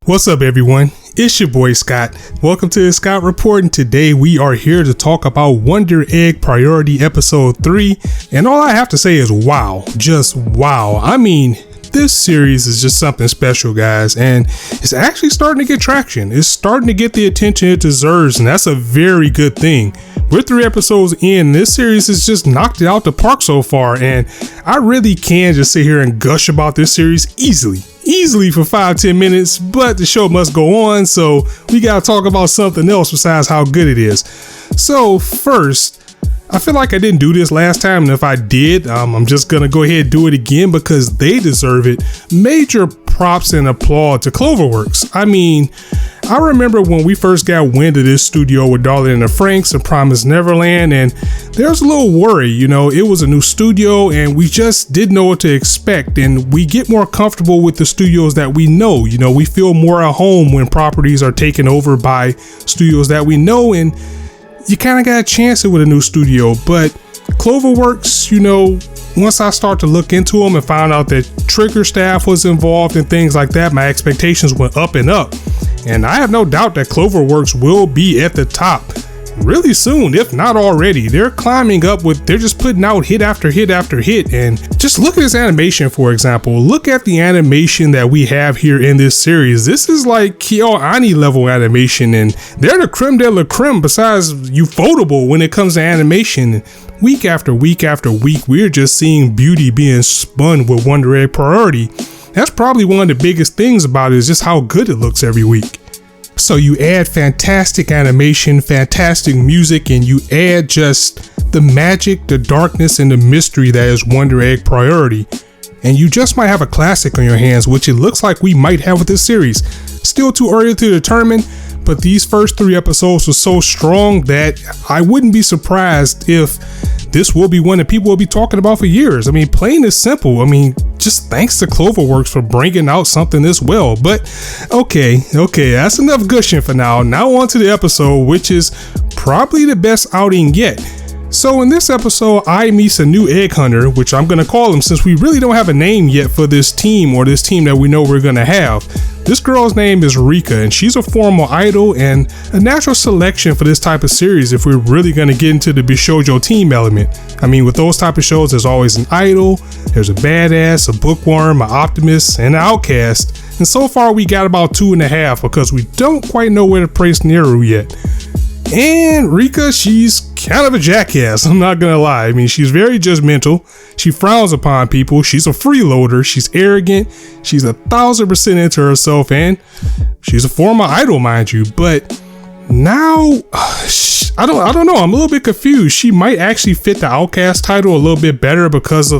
What's up, everyone? It's your boy Scott. Welcome to the Scott Report, and today we are here to talk about Wonder Egg Priority Episode 3, and all I have to say is wow, just wow. I mean, this series is just something special, guys, and it's actually starting to get traction. It's starting to get the attention it deserves, and that's a very good thing. We're 3 episodes in, this series has just knocked it out the park so far, and I really can just sit here and gush about this series easily for 5-10 minutes, but the show must go on, so we gotta talk about something else besides how good it is. So first, I feel like I didn't do this last time, and if I did, I'm just gonna go ahead and do it again because they deserve it. Major props and applaud to Cloverworks. I mean, I remember when we first got wind of this studio with Darling in the Franxx and Promised Neverland, and there was a little worry, it was a new studio and we just didn't know what to expect, and we get more comfortable with the studios that we know. We feel more at home when properties are taken over by studios that we know, and you kind of got a chance with a new studio. But Cloverworks, once I start to look into them and found out that Trigger staff was involved and things like that, my expectations went up and up. And I have no doubt that Cloverworks will be at the top really soon, if not already. They're climbing up they're just putting out hit after hit after hit. And just look at this animation, for example. Look at the animation that we have here in this series. This is like KyoAni level animation, and they're the creme de la creme besides Ufotable when it comes to animation. Week after week after week, we're just seeing beauty being spun with Wonder Egg Priority. That's probably one of the biggest things about it, is just how good it looks every week. So you add fantastic animation, fantastic music, and you add just the magic, the darkness, and the mystery that is Wonder Egg Priority. And you just might have a classic on your hands, which it looks like we might have with this series. Still too early to determine, but these first 3 episodes were so strong that I wouldn't be surprised if this will be one that people will be talking about for years. I mean, plain and simple. I mean, just thanks to Cloverworks for bringing out something this well. But okay, that's enough gushing for now. Now on to the episode, which is probably the best outing yet. So in this episode, I meet a new egg hunter, which I'm gonna call him since we really don't have a name yet for this team, or this team that we know we're gonna have. This girl's name is Rika, and she's a former idol and a natural selection for this type of series if we're really gonna get into the Bishoujo team element. I mean, with those type of shows, there's always an idol, there's a badass, a bookworm, an optimist, and an outcast. And so far we got about 2.5 because we don't quite know where to place Neru yet. And Rika, she's kind of a jackass, I'm not gonna lie. I mean, she's very judgmental, she frowns upon people, she's a freeloader, she's arrogant, she's 1,000% into herself, and she's a former idol, mind you. But now, I don't know, I'm a little bit confused. She might actually fit the outcast title a little bit better because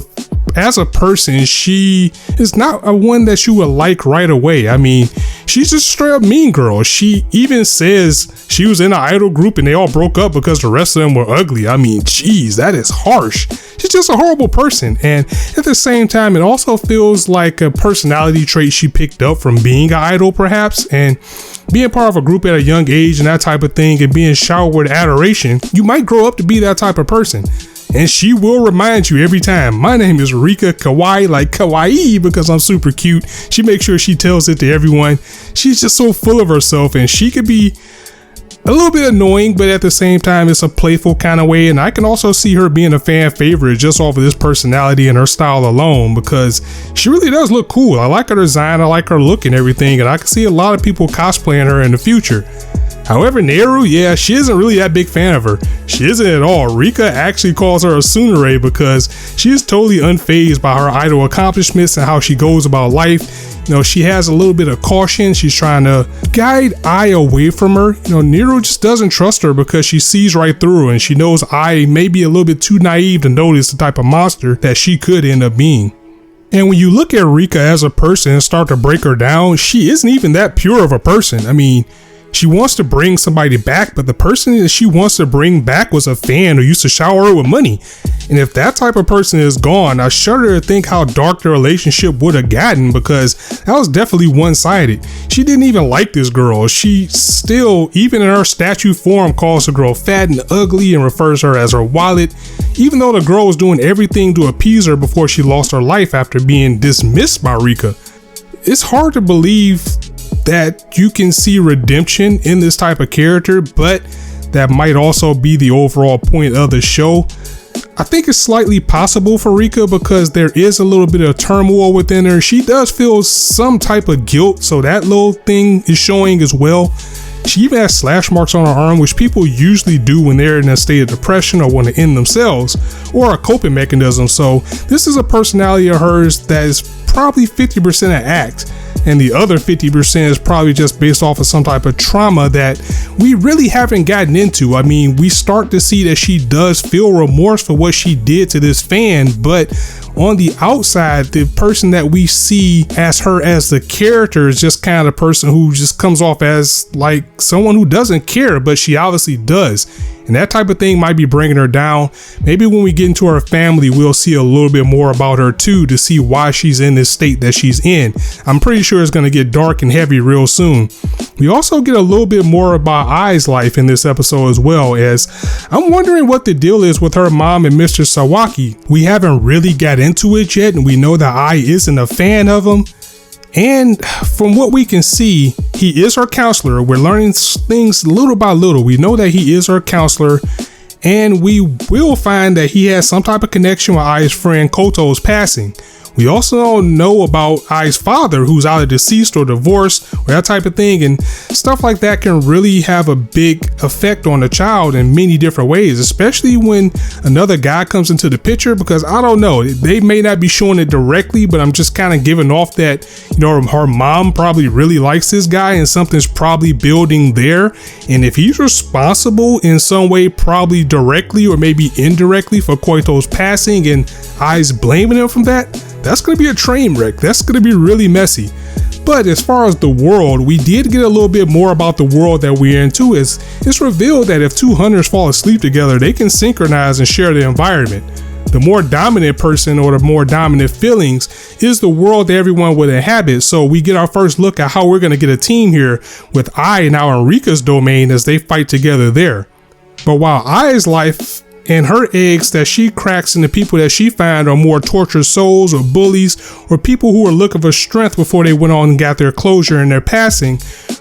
as a person, she is not a one that you would like right away. I mean, she's just straight up mean girl. She even says she was in an idol group and they all broke up because the rest of them were ugly. I mean, geez, that is harsh. She's just a horrible person. And at the same time, it also feels like a personality trait she picked up from being an idol, perhaps, and being part of a group at a young age and that type of thing, and being showered with adoration. You might grow up to be that type of person. And she will remind you every time, my name is Rika Kawaii, like kawaii because I'm super cute. She makes sure she tells it to everyone. She's just so full of herself, and she could be a little bit annoying, but at the same time, it's a playful kind of way. And I can also see her being a fan favorite just off of this personality and her style alone, because she really does look cool. I like her design, I like her look and everything, and I can see a lot of people cosplaying her in the future. However, Neru, yeah, she isn't really that big fan of her. She isn't at all. Rika actually calls her a tsundere because she is totally unfazed by her idol accomplishments and how she goes about life. She has a little bit of caution. She's trying to guide Ai away from her. Neru just doesn't trust her because she sees right through her, and she knows Ai may be a little bit too naive to notice the type of monster that she could end up being. And when you look at Rika as a person and start to break her down, she isn't even that pure of a person. I mean, She wants to bring somebody back, but the person that she wants to bring back was a fan who used to shower her with money. And if that type of person is gone, I shudder to think how dark the relationship would have gotten, because that was definitely one-sided. She didn't even like this girl. She still, even in her statue form, calls the girl fat and ugly and refers to her as her wallet, even though the girl was doing everything to appease her before she lost her life after being dismissed by Rika. It's hard to believe that you can see redemption in this type of character, but that might also be the overall point of the show. I think it's slightly possible for Rika because there is a little bit of turmoil within her. She does feel some type of guilt, so that little thing is showing as well. She even has slash marks on her arm, which people usually do when they're in a state of depression or want to end themselves, or a coping mechanism. So this is a personality of hers that is probably 50% an act, and the other 50% is probably just based off of some type of trauma that we really haven't gotten into. I mean, we start to see that she does feel remorse for what she did to this fan, but on the outside, the person that we see as her as the character is just kind of a person who just comes off as like someone who doesn't care, but she obviously does. And that type of thing might be bringing her down. Maybe when we get into her family, we'll see a little bit more about her too, to see why she's in this state that she's in. I'm pretty sure it's going to get dark and heavy real soon. We also get a little bit more about Ai's life in this episode as well, as I'm wondering what the deal is with her mom and Mr. Sawaki. We haven't really got into it yet, and we know that Ai isn't a fan of him. And from what we can see, he is her counselor. We're learning things little by little. We know that he is her counselor, and we will find that he has some type of connection with Ai's friend Koto's passing. We also know about Ai's father, who's either deceased or divorced, or that type of thing, and stuff like that can really have a big effect on the child in many different ways, especially when another guy comes into the picture, because I don't know, they may not be showing it directly, but I'm just kind of giving off that, you know, her mom probably really likes this guy and something's probably building there. And if he's responsible in some way, probably directly or maybe indirectly for Koito's passing, and Ai's blaming him from that, that's going to be a train wreck. That's going to be really messy. But as far as the world, we did get a little bit more about the world that we're into. It's revealed that if two hunters fall asleep together, they can synchronize and share the environment. The more dominant person or the more dominant feelings is the world that everyone would inhabit. So we get our first look at how we're going to get a team here with Ai now in Rika's domain as they fight together there. But while Ai's life and her eggs that she cracks and the people that she finds are more tortured souls or bullies or people who are looking for strength before they went on and got their closure in their passing,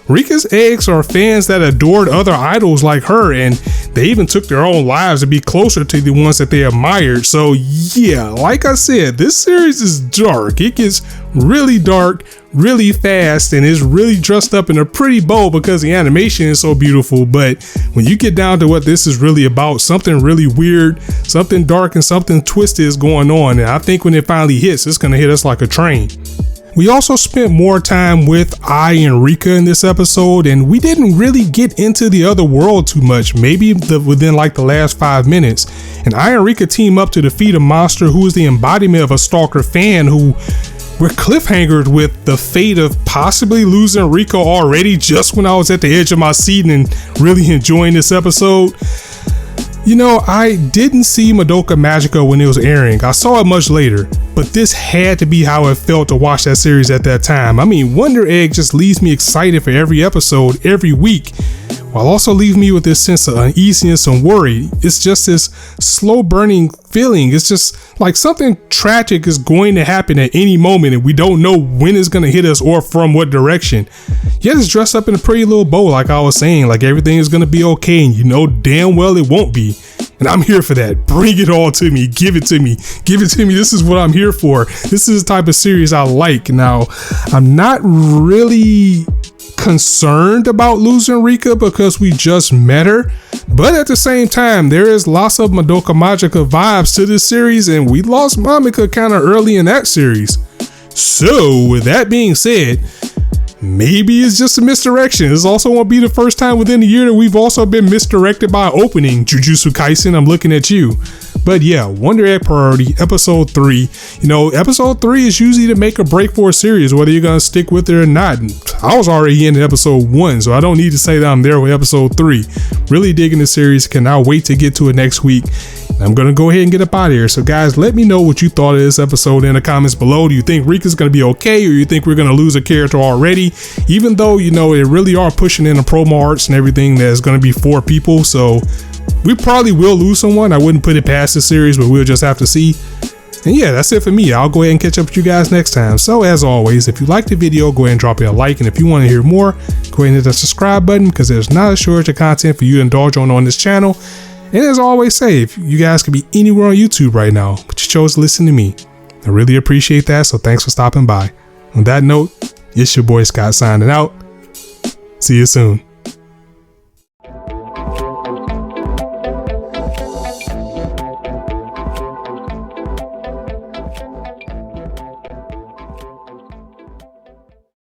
Rika's eggs are fans that adored other idols like her, and they even took their own lives to be closer to the ones that they admired. So yeah, like I said, this series is dark. It gets really dark really fast and is really dressed up in a pretty bow because the animation is so beautiful. But when you get down to what this is really about, something really weird, something dark and something twisted is going on, and I think when it finally hits, it's going to hit us like a train. We also spent more time with Ai and Rika in this episode, and we didn't really get into the other world too much, maybe within like the last 5 minutes. And Ai and Rika team up to defeat a monster who is the embodiment of a stalker fan who we're cliffhangered with the fate of possibly losing Rika already just when I was at the edge of my seat and really enjoying this episode. You know, I didn't see Madoka Magica when it was airing. I saw it much later, but this had to be how it felt to watch that series at that time. I mean, Wonder Egg just leaves me excited for every episode, every week, while also leaving me with this sense of uneasiness and worry. It's just this slow burning feeling. It's just like something tragic is going to happen at any moment and we don't know when it's going to hit us or from what direction. Yet it's dressed up in a pretty little bow, like I was saying, like everything is going to be okay, and you know damn well it won't be. And I'm here for that. Bring it all to me. Give it to me. Give it to me. This is what I'm here for. This is the type of series I like. Now, I'm not really concerned about losing Rika because we just met her, but at the same time, there is lots of Madoka Magica vibes to this series, and we lost Mamika kind of early in that series. So, with that being said, maybe it's just a misdirection. This also won't be the first time within the year that we've also been misdirected by opening. Jujutsu Kaisen, I'm looking at you. But yeah, Wonder Egg Priority, episode 3. You know, episode 3 is usually to make or break for a series, whether you're going to stick with it or not. I was already in episode 1, so I don't need to say that I'm there with episode 3. Really digging the series. Cannot wait to get to it next week. I'm going to go ahead and get up out of here. So guys, let me know what you thought of this episode in the comments below. Do you think Rika's going to be okay, or you think we're going to lose a character already? Even though, you know, they really are pushing in the promo arts and everything, there's going to be 4 people. So we probably will lose someone. I wouldn't put it past the series, but we'll just have to see. And yeah, that's it for me. I'll go ahead and catch up with you guys next time. So as always, if you liked the video, go ahead and drop it a like. And if you want to hear more, go ahead and hit the subscribe button, because there's not a shortage of content for you to indulge on this channel. And as I always say, if you guys could be anywhere on YouTube right now, but you chose to listen to me, I really appreciate that. So thanks for stopping by. On that note, it's your boy Scott signing out. See you soon.